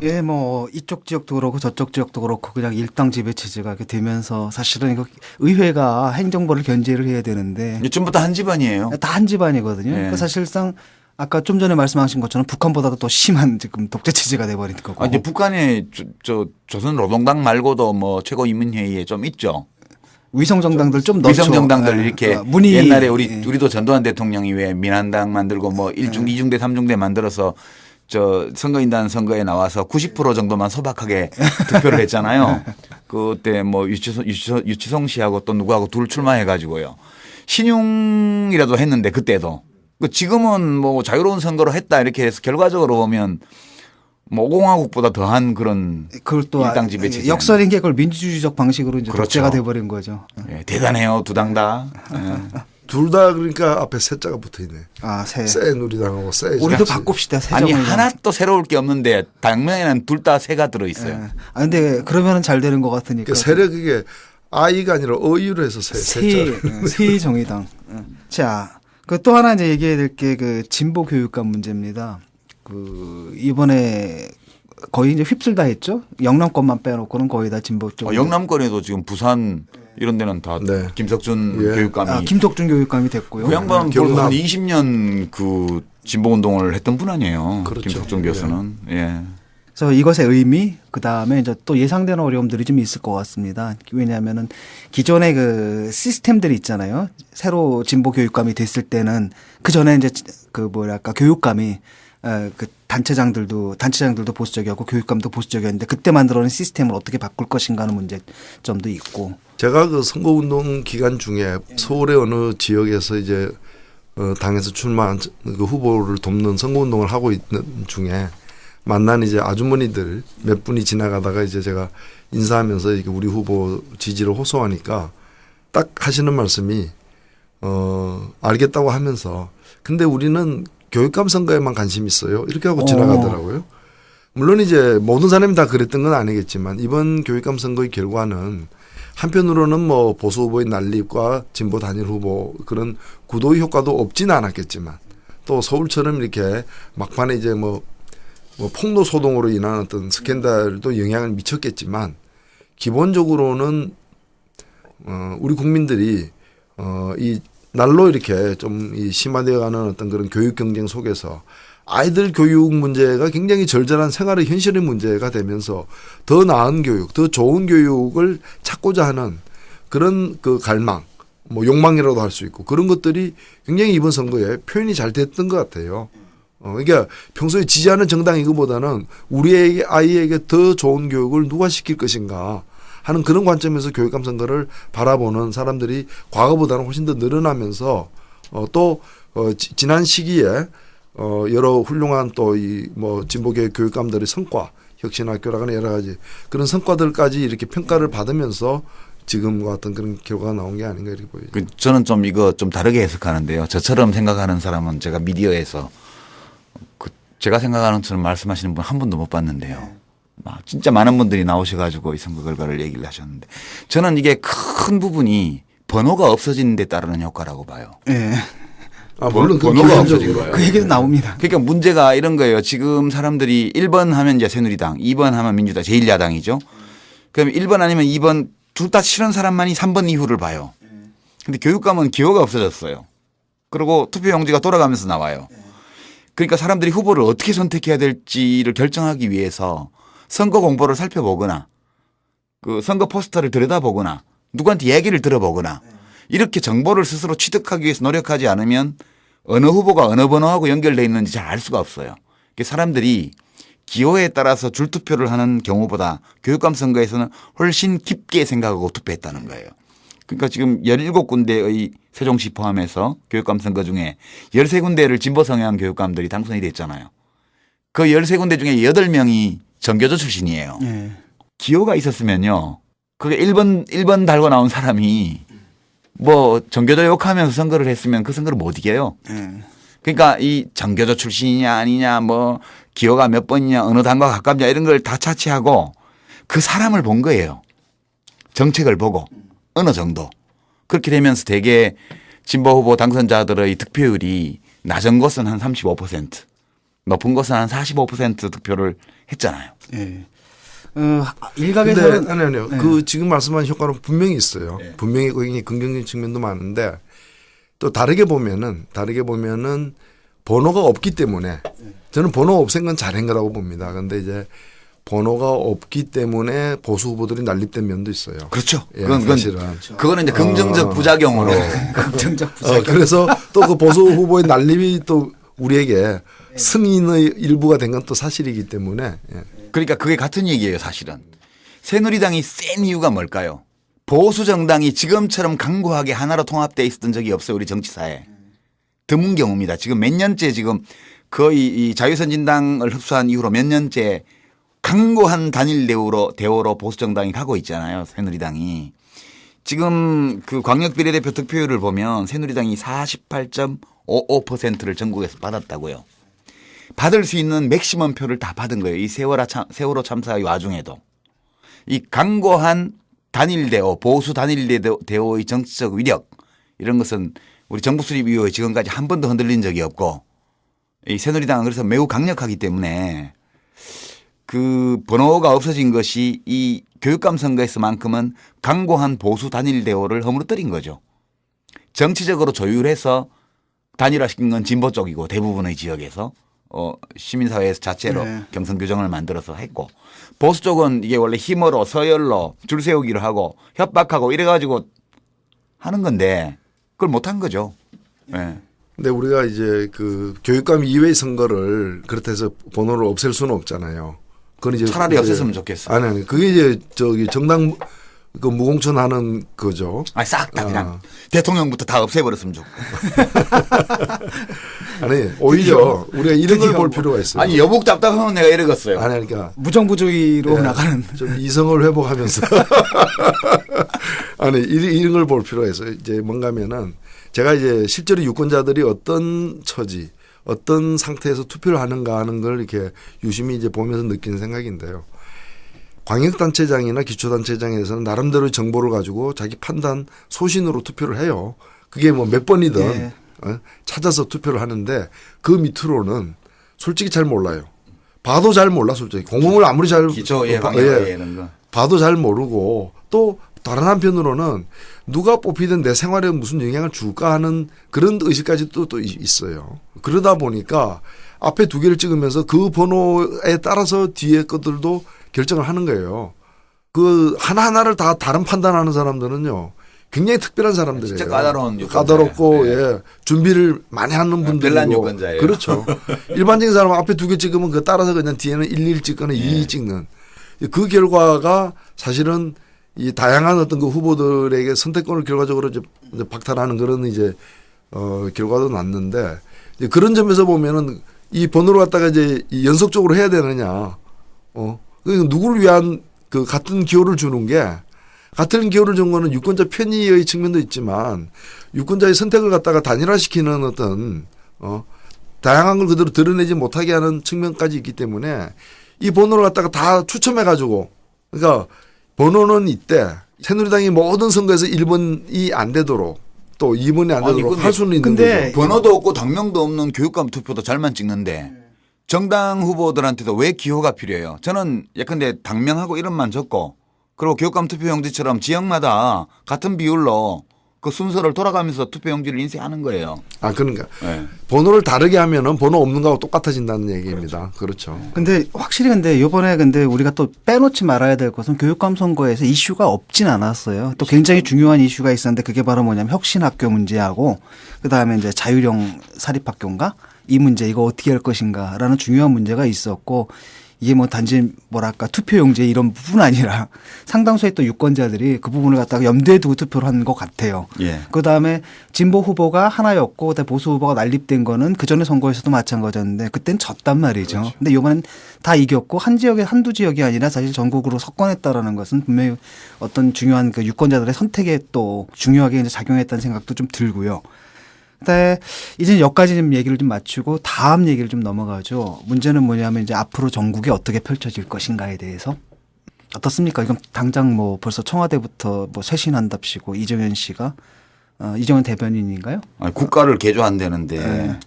예, 뭐 이쪽 지역도 그렇고 저쪽 지역도 그렇고 그냥 일당 지배 체제가 이렇게 되면서 사실은 이거 의회가 행정부를 견제를 해야 되는데 요즘부터 한 집안이에요. 다 한 집안이거든요. 예. 그러니까 사실상 아까 좀 전에 말씀하신 것처럼 북한보다도 더 심한 지금 독재 체제가 돼버린 거고. 아, 이제 북한에 조선 노동당 말고도 뭐 최고인민회의에 좀 있죠. 위성 정당들 좀 넣죠. 위성 정당들 예. 이렇게 문의 옛날에 예. 우리도 전두환 대통령이 왜 민한당 만들고 뭐 1중, 2중대, 3중대 만들어서 저 선거인단 선거에 나와서 90% 정도만 소박하게 득표를 했잖아요. 그때 뭐 유치성 씨하고 또 누구하고 둘 출마해 가지고요. 신용이라도 했는데 그때도. 지금은 뭐 자유로운 선거로 했다 이렇게 해서 결과적으로 보면 뭐 공화국보다 더한 그런 그걸 또 일당 지배 체제. 역설인 게 그걸 민주주의적 방식으로 이제 그렇죠. 독재가 돼버린 거죠. 예, 대단해요 두 당 다. 예. 둘 다 그러니까 앞에 새자가 붙어 있네. 아, 새누리당하고 새. 우리도 바꿉시다. 아니 새정을당. 하나도 새로울 게 없는데 당면에는 둘 다 새가 들어 있어요. 예. 아 근데 그러면은 잘 되는 것 같으니까. 그 세력 그게 아이가 아니라 어유로 해서 새 정의당. 자, 그 또 하나 이제 얘기해야 될 게 그 진보 교육감 문제입니다. 그 이번에 거의 이제 휩쓸다 했죠. 영남권만 빼놓고는 거의 다 진보 쪽. 영남권에도 지금 부산 이런 데는 다 네. 김석준 예. 교육감이. 아, 김석준 교육감이 됐고요. 그 양반은 경남. 벌써 한 20년 그 진보 운동을 했던 분 아니에요. 그렇죠. 김석준 교수는. 예. 그래서 이것의 의미, 그 다음에 이제 또 예상되는 어려움들이 좀 있을 것 같습니다. 왜냐하면은 기존의 그 시스템들이 있잖아요. 새로 진보 교육감이 됐을 때는 그 전에 이제 그 뭐랄까 교육감이 그 단체장들도 보수적이었고 교육감도 보수적이었는데 그때 만들어낸 시스템을 어떻게 바꿀 것인가 하는 문제점도 있고. 제가 그 선거운동 기간 중에 서울의 어느 지역에서 이제 당에서 출마한 그 후보를 돕는 선거운동을 하고 있는 중에 만난 이제 아주머니들 몇 분이 지나가다가 이제 제가 인사하면서 이렇게 우리 후보 지지를 호소하니까 딱 하시는 말씀이 알겠다고 하면서 근데 우리는 교육감 선거에만 관심 있어요. 이렇게 하고 지나가더라고요. 물론 이제 모든 사람이 다 그랬던 건 아니겠지만 이번 교육감 선거의 결과는 한편으로는 뭐 보수 후보의 난립과 진보 단일 후보 그런 구도의 효과도 없지는 않았겠지만 또 서울처럼 이렇게 막판에 이제 뭐 폭로 소동으로 인한 어떤 스캔들도 영향을 미쳤겠지만 기본적으로는 우리 국민들이 이 날로 이렇게 좀 이 심화되어가는 어떤 그런 교육 경쟁 속에서 아이들 교육 문제가 굉장히 절절한 생활의 현실의 문제가 되면서 더 나은 교육, 더 좋은 교육을 찾고자 하는 그런 그 갈망, 뭐 욕망이라도 할 수 있고 그런 것들이 굉장히 이번 선거에 표현이 잘 됐던 것 같아요. 그러니까 평소에 지지하는 정당 이거보다는 우리 아이에게 더 좋은 교육을 누가 시킬 것인가 하는 그런 관점에서 교육감 선거를 바라보는 사람들이 과거보다는 훨씬 더 늘어나면서 지난 시기에 여러 훌륭한 또 이 뭐 진보계 교육감들의 성과, 혁신학교라거나 여러 가지 그런 성과들까지 이렇게 평가를 받으면서 지금과 같은 그런 결과가 나온 게 아닌가 이렇게 보여요. 저는 좀 이거 좀 다르게 해석하는데요. 저처럼 생각하는 사람은 제가 미디어에서 제가 생각하는 것처럼 말씀하시는 분 한 분도 못 봤는데요. 진짜 많은 분들이 나오셔가지고 이 선거 결과를 얘기를 하셨는데 저는 이게 큰 부분이 번호가 없어지는 데 따르는 효과라고 봐요. 예. 물론 그 번호가 기본적으로 없어진 거예요. 그 얘기도 나옵니다. 그러니까 문제가 이런 거예요. 지금 사람들이 1번 하면 이제 새누리당, 2번 하면 민주당, 제1야당이죠. 그럼 1번 아니면 2번 둘 다 싫은 사람만이 3번 이후를 봐요. 근데 교육감은 기호가 없어졌어요. 그리고 투표용지가 돌아가면서 나와요. 그러니까 사람들이 후보를 어떻게 선택해야 될지를 결정하기 위해서 선거 공보를 살펴보거나 그 선거 포스터를 들여다보거나 누구한테 얘기를 들어보거나 이렇게 정보를 스스로 취득하기 위해서 노력하지 않으면 어느 후보가 어느 번호하고 연결되어 있는지 잘 알 수가 없어요. 사람들이 기호에 따라서 줄투표를 하는 경우보다 교육감 선거에서는 훨씬 깊게 생각하고 투표했다는 거예요. 그러니까 지금 17군데의 세종시 포함해서 교육감 선거 중에 13군데를 진보 성향 교육감들이 당선이 됐잖아요. 그 13군데 중에 8명이 정교조 출신이에요. 예. 기호가 있었으면요. 그게 1번 달고 나온 사람이 뭐 정교조 욕하면서 선거를 했으면 그 선거를 못 이겨요. 그러니까 이 정교조 출신이냐 아니냐 뭐 기호가 몇 번이냐 어느 당과 가깝냐 이런 걸 다 차치하고 그 사람을 본 거예요. 정책을 보고 어느 정도. 그렇게 되면서 대개 진보 후보 당선자들의 득표율이 낮은 곳은 한 35%, 높은 곳은 한 45% 득표를 했잖아요. 예. 근데 일각에서는 아니요. 네. 그 지금 말씀하신 효과는 분명히 있어요. 네. 분명히 거기 긍정적인 측면도 많은데 또 다르게 보면은 번호가 없기 때문에 저는 번호 없앤 건 잘한 거라고 봅니다. 그런데 이제 번호가 없기 때문에 보수 후보들이 난립된 면도 있어요. 그렇죠. 예, 그건 사실은. 그거는 이제 긍정적 부작용으로. 긍정적 부작. 그래서 또 그 보수 후보의 난립이 또 우리에게 승인의 일부가 된 건 또 사실이기 때문에. 예. 그러니까 그게 같은 얘기예요, 사실은. 새누리당이 센 이유가 뭘까요? 보수 정당이 지금처럼 강고하게 하나로 통합되어 있었던 적이 없어요, 우리 정치사에. 드문 경우입니다. 지금 몇 년째 지금 거의 이 자유선진당을 흡수한 이후로 몇 년째 강고한 단일 대우로 보수 정당이 가고 있잖아요, 새누리당이. 지금 그 광역비례대표 득표율을 보면 새누리당이 48.55%를 전국에서 받았다고요. 받을 수 있는 맥시멈 표를 다 받은 거예요. 이 세월호 참사의 와중에도. 이 강고한 단일대오, 보수 단일대오의 정치적 위력 이런 것은 우리 정부 수립 이후에 지금까지 한 번도 흔들린 적이 없고 이 새누리당은 그래서 매우 강력하기 때문에 그 번호가 없어진 것이 이 교육감 선거에서만큼은 강고한 보수 단일대오를 허물어뜨린 거죠. 정치적으로 조율해서 단일화시킨 건 진보 쪽이고 대부분의 지역에서 시민사회에서 자체로 네. 경선 규정을 만들어서 했고 보수 쪽은 이게 원래 힘으로 서열로 줄 세우기를 하고 협박하고 이래가지고 하는 건데 그걸 못한 거죠. 네. 근데 우리가 이제 그 교육감 이외의 선거를 그렇다 해서 번호를 없앨 수는 없잖아요. 그건 이제 차라리 없앴으면 좋겠어. 아니. 그게 이제 정당 그 무공천하는 거죠. 싹 다 그냥 대통령부터 다 없애버렸으면 좋고. 아니, 오히려 우리가 이런 걸 볼 필요가 있어요. 아니, 여북 답답하면 내가 이러겠어요. 아니, 그러니까. 무정부주의로 예, 나가는. 좀 이성을 회복하면서. 아니, 이런 걸 볼 필요가 있어요. 이제 뭔가면은 제가 이제 실제로 유권자들이 어떤 처지, 어떤 상태에서 투표를 하는가 하는 걸 이렇게 유심히 이제 보면서 느끼는 생각인데요. 광역단체장이나 기초단체장에서는 나름대로 정보를 가지고 자기 판단 소신으로 투표를 해요. 그게 뭐 몇 번이든 예. 찾아서 투표를 하는데 그 밑으로는 솔직히 잘 몰라요. 봐도 잘 몰라 솔직히. 공무원을 아무리 잘 기초에 예, 봐도 잘 모르고 또 다른 한편으로는 누가 뽑히든 내 생활에 무슨 영향을 줄까 하는 그런 의식까지 또 있어요. 그러다 보니까 앞에 두 개를 찍으면서 그 번호에 따라서 뒤에 것들도 결정을 하는 거예요. 그 하나하나를 다 다른 판단하는 사람들은요. 굉장히 특별한 사람들이에요. 진짜 까다로운 까다롭고 네. 예. 준비를 많이 하는 분들이고. 별난 유권자예요. 그렇죠. 일반적인 사람은 앞에 두 개 찍으면 그 따라서 그냥 뒤에는 11 찍거나 22 찍는 그 결과가 사실은 이 다양한 어떤 그 후보들에게 선택권을 결과적으로 이제 박탈하는 그런 이제 결과도 났는데 이제 그런 점에서 보면은 이 번호를 갖다가 이제 연속적으로 해야 되느냐, 누구를 위한 그 같은 기호를 주는 게 같은 기호를 준 거는 유권자 편의의 측면도 있지만 유권자의 선택을 갖다가 단일화시키는 어떤 다양한 걸 그대로 드러내지 못하게 하는 측면까지 있기 때문에 이 번호를 갖다가 다 추첨해 가지고 그러니까 번호는 이때 새누리당이 모든 선거에서 1번이 안 되도록 또 2번이 안 되도록 할 수는 있는 근데 거죠. 번호도 없고 당명도 없는 교육감 투표도 잘만 찍는데 정당 후보들한테도 왜 기호가 필요해요? 저는 예컨대 당명하고 이름만 적고 그리고 교육감 투표용지처럼 지역마다 같은 비율로 그 순서를 돌아가면서 투표용지를 인쇄하는 거예요. 아, 그러니까 네. 번호를 다르게 하면은 번호 없는 거하고 똑같아진다는 얘기입니다. 그렇죠. 근데 확실히 근데 요번에 근데 우리가 또 빼놓지 말아야 될 것은 교육감 선거에서 이슈가 없진 않았어요. 또 굉장히 중요한 이슈가 있었는데 그게 바로 뭐냐면 혁신학교 문제하고 그다음에 이제 자율형 사립학교인가 이 문제 이거 어떻게 할 것인가라는 중요한 문제가 있었고 이게 뭐 단지 뭐랄까 투표용지 이런 부분 아니라 상당수의 또 유권자들이 그 부분을 갖다가 염두에 두고 투표를 한 것 같아요. 예. 그다음에 진보 후보가 하나였고 그다음에 보수 후보가 난립된 거는 그전에 선거에서도 마찬가지였는데 그땐 졌단 말이죠. 그렇죠. 근데 이번엔 다 이겼고 한 지역에 한두 지역이 아니라 사실 전국으로 석권했다라는 것은 분명히 어떤 중요한 그 유권자들의 선택에 또 중요하게 이제 작용했다는 생각도 좀 들고요. 근데 이제 여기까지 좀 얘기를 좀 마치고 다음 얘기를 좀 넘어가죠. 문제는 뭐냐면 이제 앞으로 전국이 어떻게 펼쳐질 것인가에 대해서 어떻습니까? 이건 당장 뭐 벌써 청와대부터 뭐 쇄신한답시고 이정현 씨가 이정현 대변인인가요? 아니, 국가를 개조한다는데 네.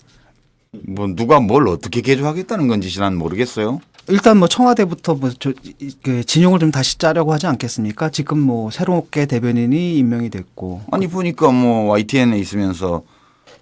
뭐 누가 뭘 어떻게 개조하겠다는 건지 난 모르겠어요. 일단 뭐 청와대부터 뭐 그 진용을 좀 다시 짜려고 하지 않겠습니까? 지금 뭐 새롭게 대변인이 임명이 됐고 아니 보니까 뭐 YTN에 있으면서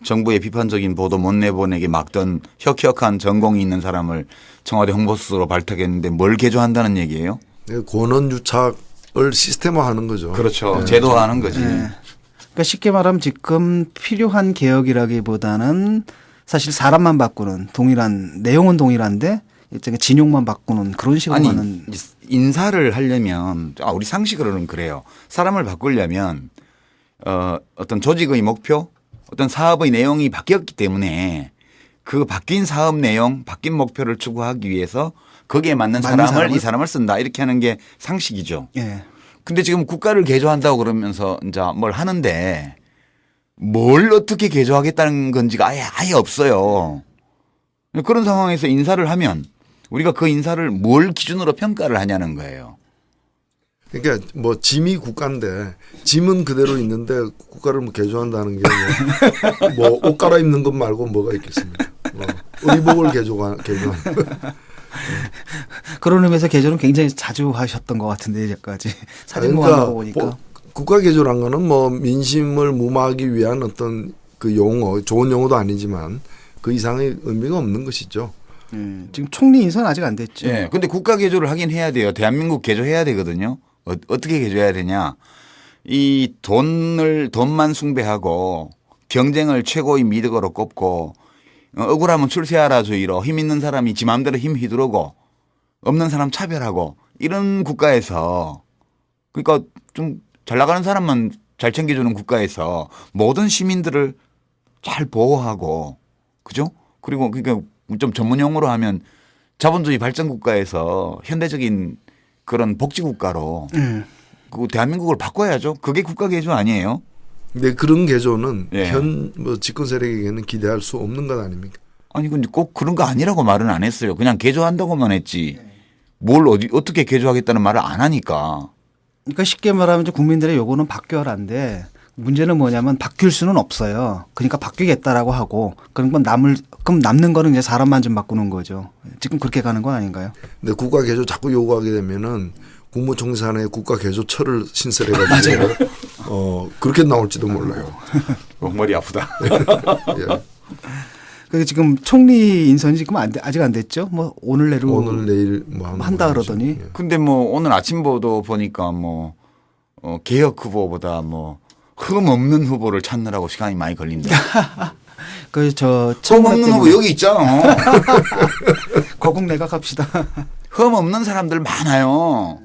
정부의 비판적인 보도 못 내보내게 막던 혁혁한 전공이 있는 사람을 청와대 홍보수석으로 발탁했는데 뭘 개조한다는 얘기예요? 권한 유착을 시스템화하는 거죠. 그렇죠. 제도화하는 거지. 네. 그러니까 쉽게 말하면 지금 필요한 개혁이라기보다는 사실 사람만 바꾸는 동일한 내용은 동일한데 일종의 진용만 바꾸는 그런 식으로 아니 가는 인사를 하려면 우리 상식으로는 그래요. 사람을 바꾸려면 어떤 조직의 목표 어떤 사업의 내용이 바뀌었기 때문에 그 바뀐 사업 내용 바뀐 목표를 추구하기 위해서 거기에 맞는 사람을 이 사람을 쓴다 이렇게 하는 게 상식이죠. 예. 근데 지금 국가를 개조한다고 그러면서 이제 뭘 하는데 뭘 어떻게 개조하겠다는 건지가 아예 없어요. 그런 상황에서 인사를 하면 우리가 그 인사를 뭘 기준으로 평가를 하냐는 거예요. 그러니까 뭐 짐이 국가인데 짐은 그대로 있는데 국가를 뭐 개조한다는 게 뭐 옷 갈아입는 것 말고 뭐가 있겠습니까? 의복을 개조한. 그런 의미에서 개조는 굉장히 자주 하셨던 것 같은데 이제까지 사진 모아놓은 거 보니까 국가 개조란 거는 뭐 민심을 무마하기 위한 어떤 그 용어, 좋은 용어도 아니지만 그 이상의 의미가 없는 것이죠. 지금 총리 인사는 아직 안 됐죠. 예. 근데 국가 개조를 하긴 해야 돼요. 대한민국 개조해야 되거든요. 어떻게 개조해야 되냐. 이 돈만 숭배하고 경쟁을 최고의 미덕으로 꼽고 억울하면 출세하라주의로 힘 있는 사람이 지 마음대로 힘 휘두르고 없는 사람 차별하고 이런 국가에서 그러니까 좀 잘 나가는 사람만 잘 챙겨주는 국가에서 모든 시민들을 잘 보호하고 그죠? 그리고 그러니까 좀 전문 용어로 하면 자본주의 발전 국가에서 현대적인 그런 복지 국가로 그 대한민국을 바꿔야죠. 그게 국가 개조 아니에요? 근데 그런 개조는 예. 현 뭐 집권 세력에게는 기대할 수 없는 것 아닙니까? 아니 근데 꼭 그런 거 아니라고 말은 안 했어요. 그냥 개조한다고만 했지. 뭘 어떻게 개조하겠다는 말을 안 하니까. 그러니까 쉽게 말하면 이제 국민들의 요구는 바뀌어라인데 문제는 뭐냐면 바뀔 수는 없어요. 그러니까 바뀌겠다라고 하고 그럼 남는 거는 이제 사람만 좀 바꾸는 거죠. 지금 그렇게 가는 건 아닌가요? 근데 국가 개조 자꾸 요구하게 되면은 국무총리 산하에 국가 개조처를 신설해가지고 그렇게 나올지도 몰라요. 머리 아프다. 예. 그 지금 총리 인선이 지금 아직 안 됐죠? 뭐 오늘 내일 뭐 한다 그러더니. 예. 근데 뭐 오늘 아침 보도 보니까 뭐 개혁 후보보다 뭐 흠 없는 후보를 찾느라고 시간이 많이 걸린다. 흠 없는 후보 여기 있잖아. 거국 내각 합시다. 흠 없는 사람들 많아요.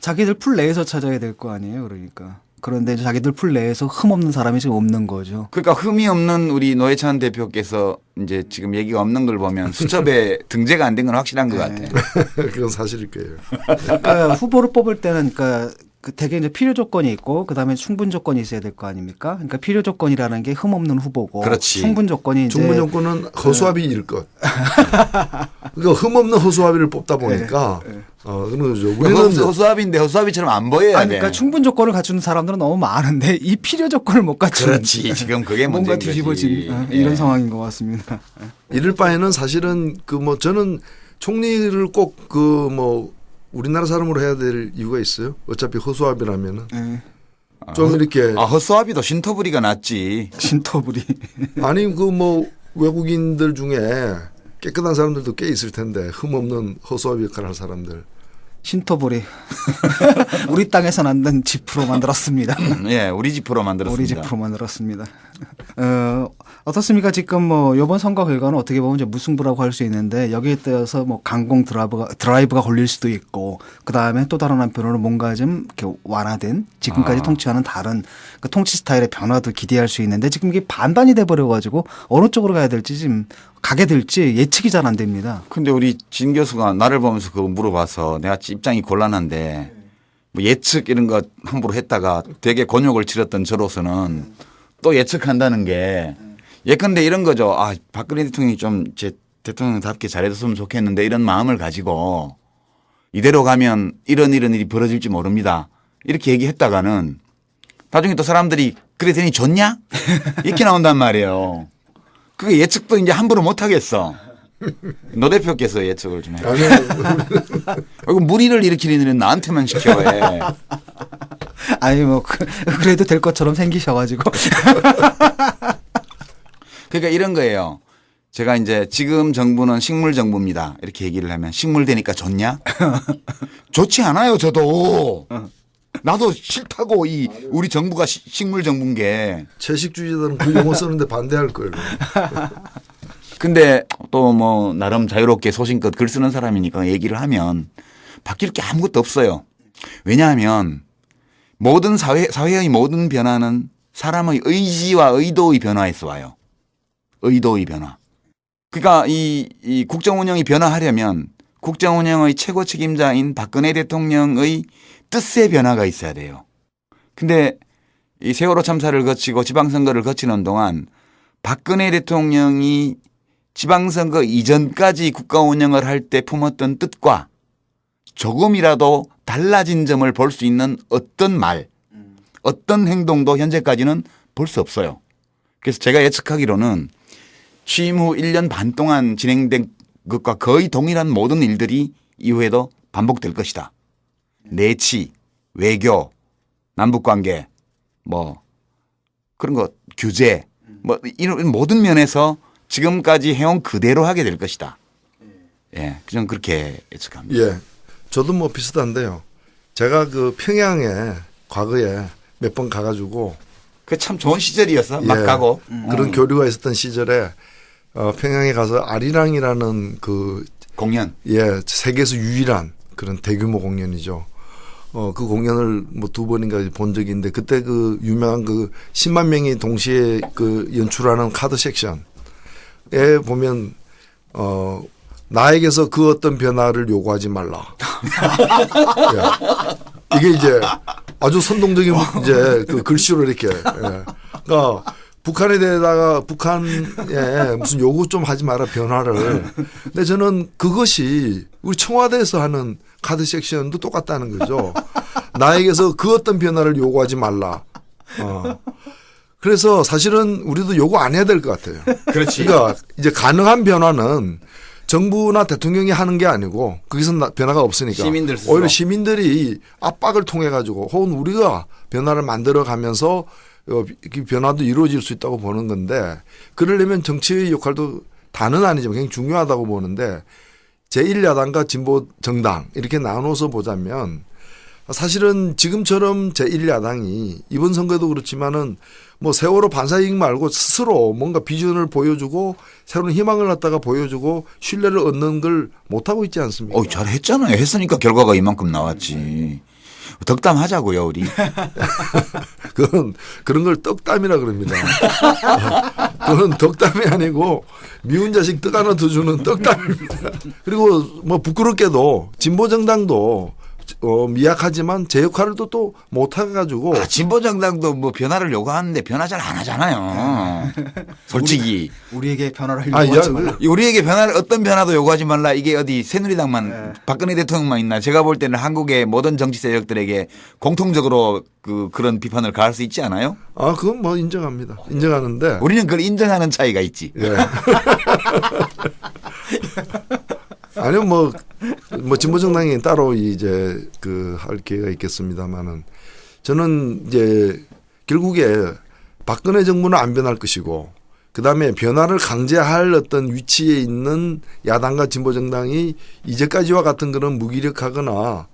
자기들 풀 내에서 찾아야 될 거 아니에요, 그러니까. 그런데 이제 자기들 풀 내에서 흠 없는 사람이 지금 없는 거죠. 그러니까 흠이 없는 우리 노회찬 대표께서 이제 지금 얘기가 없는 걸 보면 수첩에 등재가 안 된 건 확실한 것 같아요. 그건 사실일 거예요. 그러니까 후보를 뽑을 때는 그러니까 그 되게 이제 필요 조건이 있고 그다음에 충분 조건이 있어야 될 거 아닙니까? 그러니까 필요 조건이라는 게 흠 없는 후보고 그렇지. 충분 조건이 이제 충분 조건은 허수아비일 것. 그러니까 흠 없는 허수아비를 뽑다 보니까 그런 거죠. 우리는 허수아비인데 허수아비처럼 안 보여야 아니 돼. 그러니까 충분 조건을 갖추는 사람들은 너무 많은데 이 필요 조건을 못 갖추는 그렇지. 지금 그게 뭔가 문제인 거지. 뒤집어진 예. 이런 상황인 것 같습니다. 이럴 바에는 사실은 그 뭐 저는 총리를 꼭 그 뭐 우리나라 사람으로 해야 될 이유가 있어요. 어차피 허수아비라면은 네. 좀 이렇게 허수아비도 신토부리가 낫지. 신토불이 아니 그 뭐 외국인들 중에 깨끗한 사람들도 꽤 있을 텐데 흠 없는 허수아비 역할을 할 사람들. 신토불이 우리 땅에서 난된 지프로 만들었습니다. 예, 우리 집으로 만들었습니다. 우리 지프로 만들었습니다. 어떻습니까? 지금 뭐 이번 선거 결과는 어떻게 보면 이제 무승부라고 할 수 있는데 여기에 따라서 뭐 강공 드라이브가 걸릴 수도 있고 그 다음에 또 다른 한편으로는 뭔가 좀 이렇게 완화된 지금까지 통치하는 다른 그 통치 스타일의 변화도 기대할 수 있는데 지금 이게 반반이 돼버려 가지고 어느 쪽으로 가야 될지 지금 가게 될지 예측이 잘 안 됩니다. 근데 우리 진 교수가 나를 보면서 그거 물어봐서 내가 입장이 곤란한데 뭐 예측 이런 거 함부로 했다가 되게 곤욕을 치렀던 저로서는 또 예측한다는 게 예컨대 이런 거죠. 아, 박근혜 대통령이 좀 제 대통령답게 잘해줬으면 좋겠는데 이런 마음을 가지고 이대로 가면 이런 일이 벌어질지 모릅니다. 이렇게 얘기했다가는 나중에 또 사람들이 그래 되니 좋냐? 이렇게 나온단 말이에요. 그게 예측도 이제 함부로 못 하겠어. 노 대표께서 예측을 좀 해. 이거 무리를 일으키는 일은 나한테만 시켜 해. 아니 뭐 그래도 될 것처럼 생기셔가지고 그러니까 이런 거예요. 제가 이제 지금 정부는 식물 정부입니다. 이렇게 얘기를 하면 식물 되니까 좋냐? 좋지 않아요, 저도. 나도 싫다고 이 우리 정부가 식물 정부인 게. 채식주의자들은 그 용어 쓰는데 반대할 거예요. 근데 또 뭐 나름 자유롭게 소신껏 글 쓰는 사람이니까 얘기를 하면 바뀔 게 아무것도 없어요. 왜냐하면 모든 사회의 모든 변화는 사람의 의지와 의도의 변화에서 와요. 의도의 변화. 그러니까 이 국정 운영이 변화하려면 국정 운영의 최고 책임자인 박근혜 대통령의 뜻의 변화가 있어야 돼요. 근데 이 세월호 참사를 거치고 지방선거를 거치는 동안 박근혜 대통령이 지방선거 이전까지 국가 운영을 할 때 품었던 뜻과 조금이라도 달라진 점을 볼 수 있는 어떤 말, 어떤 행동도 현재까지는 볼 수 없어요. 그래서 제가 예측하기로는 취임 후 1년 반 동안 진행된 것과 거의 동일한 모든 일들이 이후에도 반복될 것이다. 내치, 외교, 남북관계, 뭐 그런 거 규제, 뭐 이런 모든 면에서 지금까지 해온 그대로 하게 될 것이다. 예, 저는 그렇게 예측합니다. 예, 저도 뭐 비슷한데요. 제가 그 평양에 과거에 몇 번 가가지고 그 참 좋은 시절이었어. 예, 막 가고 그런 교류가 있었던 시절에 평양에 가서 아리랑이라는 그 공연. 예, 세계에서 유일한 그런 대규모 공연이죠. 그 공연을 뭐 두 번인가 본 적이 있는데 그때 그 유명한 그 10만 명이 동시에 그 연출하는 카드 섹션에 보면 나에게서 그 어떤 변화를 요구하지 말라. 예. 이게 이제 아주 선동적인 이제 그 글씨로 이렇게. 예. 그러니까 북한에 대해다가 북한에 무슨 요구 좀 하지 마라 변화를. 근데 저는 그것이 우리 청와대에서 하는 카드 섹션도 똑같다는 거죠. 나에게서 그 어떤 변화를 요구하지 말라. 그래서 사실은 우리도 요구 안 해야 될 것 같아요. 그렇지. 그러니까 이제 가능한 변화는 정부나 대통령이 하는 게 아니고 거기서 변화가 없으니까 시민들 스스로. 오히려 시민들이 압박을 통해 가지고 혹은 우리가 변화를 만들어 가면서 변화도 이루어질 수 있다고 보는 건데 그러려면 정치의 역할도 다는 아니지만 굉장히 중요하다고 보는데 제1야당과 진보 정당 이렇게 나눠서 보자면 사실은 지금처럼 제1야당이 이번 선거에도 그렇지만은 뭐 세월호 반사이익 말고 스스로 뭔가 비전을 보여주고 새로운 희망을 갖다가 보여주고 신뢰를 얻는 걸 못하고 있지 않습니까? 잘했잖아요. 했으니까 결과가 이만큼 나왔지. 덕담하자고요, 우리. 그런 걸 떡담이라 그럽니다. 그건 덕담이 아니고 미운 자식 떡 하나 더 주는 떡담입니다. 그리고 뭐 부끄럽게도 진보정당도 미약하지만 제 역할을 또 못해가지고. 진보정당도 뭐 변화를 요구하는데 변화 잘 안 하잖아요. 솔직히. 우리에게 변화를 아, 요구하지 말라. 우리에게 변화를 어떤 변화도 요구하지 말라. 이게 어디 새누리당만 박근혜 대통령만 있나. 제가 볼 때는 한국의 모든 정치 세력들에게 공통적으로 그런 비판을 가할 수 있지 않아요? 아, 그건 뭐 인정합니다. 인정하는데. 우리는 그걸 인정하는 차이가 있지. 예. 아니면 뭐 진보정당이 따로 이제 할 기회가 있겠습니다만은 저는 이제 결국에 박근혜 정부는 안 변할 것이고 그다음에 변화를 강제할 어떤 위치에 있는 야당과 진보정당이 이제까지와 같은 그런 무기력하거나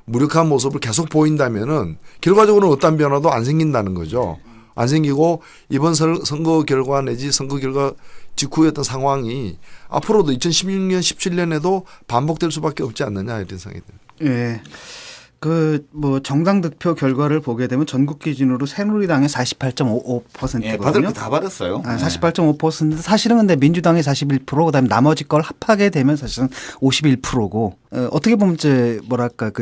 무력한 모습을 계속 보인다면은 결과적으로는 어떤 변화도 안 생긴다는 거죠. 안 생기고 이번 선거 결과 내지 선거 결과 직후의 어떤 상황이 앞으로도 2016년, 17년에도 반복될 수밖에 없지 않느냐 이런 생각이 듭니다. 예. 뭐 정당 득표 결과를 보게 되면 전국 기준으로 새누리당이 48.55%거든요. 예, 받을 거 다 받았어요. 48.5%. 사실은 근데 민주당이 41%, 그다음에 나머지 걸 합하게 되면 사실은 51%고 어떻게 보면 이제 뭐랄까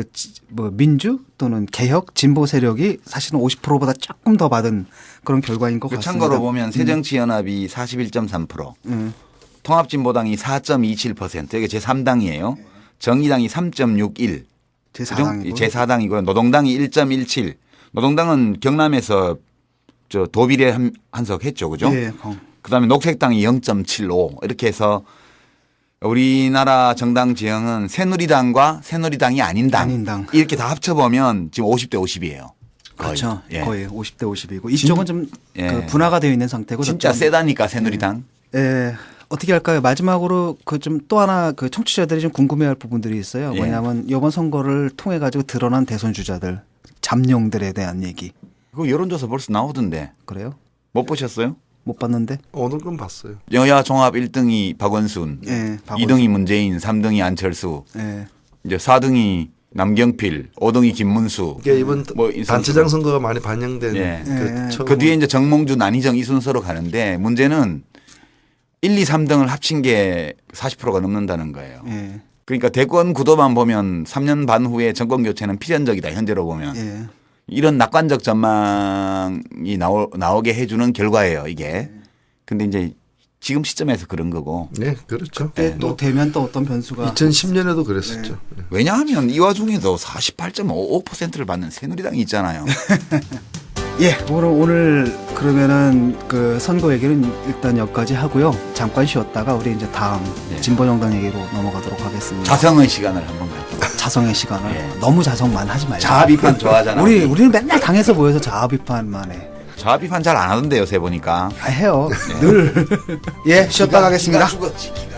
뭐 민주 또는 개혁 진보 세력이 사실은 50%보다 조금 더 받은 그런 결과인 것 같습니다. 참고로 보면 새정치연합이 41.3%, 통합진보당이 4.27%, 이게 제3당이에요. 정의당이 3.61%. 제4당이고. 제4당이고요. 노동당이 1.17. 노동당은 경남에서 도비례 한석 했죠. 그죠? 예. 그다음에 녹색당이 0.75. 이렇게 해서 우리나라 정당 지형은 새누리당과 새누리당이 아닌 당. 이렇게 다 합쳐보면 지금 50대 50이에요. 그렇죠. 예. 거의 50대 50이고 이쪽은 좀 예. 분화가 되어 있는 상태고. 진짜 세다니까 새누리당. 예. 어떻게 할까요? 마지막으로 좀 또 하나 청취자들이 좀 궁금해할 부분들이 있어요. 예. 뭐냐면 이번 선거를 통해 가지고 드러난 대선 주자들, 잠룡들에 대한 얘기. 그거 여론조사 벌써 나오던데. 그래요? 못 보셨어요? 못 봤는데. 오늘 건 봤어요. 여야 종합 1등이 박원순, 예. 박원순. 2등이 문재인, 3등이 안철수, 예. 이제 4등이 남경필, 5등이 김문수. 이게 이번 뭐 이 단체장 선거가 많이 반영된 예. 그 뒤에 이제 정몽준, 안희정 이 순서로 가는데 문제는 1, 2, 3등을 합친 게 40%가 넘는다는 거예요. 예. 그러니까 대권 구도만 보면 3년 반 후에 정권 교체는 필연적이다. 현재로 보면. 예. 이런 낙관적 전망이 나오게 해주는 결과예요. 이게. 근데 이제 지금 시점에서 그런 거고. 네, 그렇죠. 또 되면 또 어떤 변수가. 2010년에도 그랬었죠. 네. 왜냐하면 이 와중에도 48.55%를 받는 새누리당이 있잖아요. 예, 오늘 그러면은 선거 얘기는 일단 여기까지 하고요. 잠깐 쉬었다가 우리 이제 다음 네. 진보정당 얘기로 넘어가도록 하겠습니다. 자성의 시간을 한번 갖고. 자성의 시간을 예. 너무 자성만 하지 말자. 자아 비판 좋아하잖아. 우리는 맨날 당에서 모여서 자아 비판만 해. 자아 비판 잘 안 하던데 요새 보니까. 해요. 늘. 예, 쉬었다 가겠습니다. 기가 죽었지. 기가.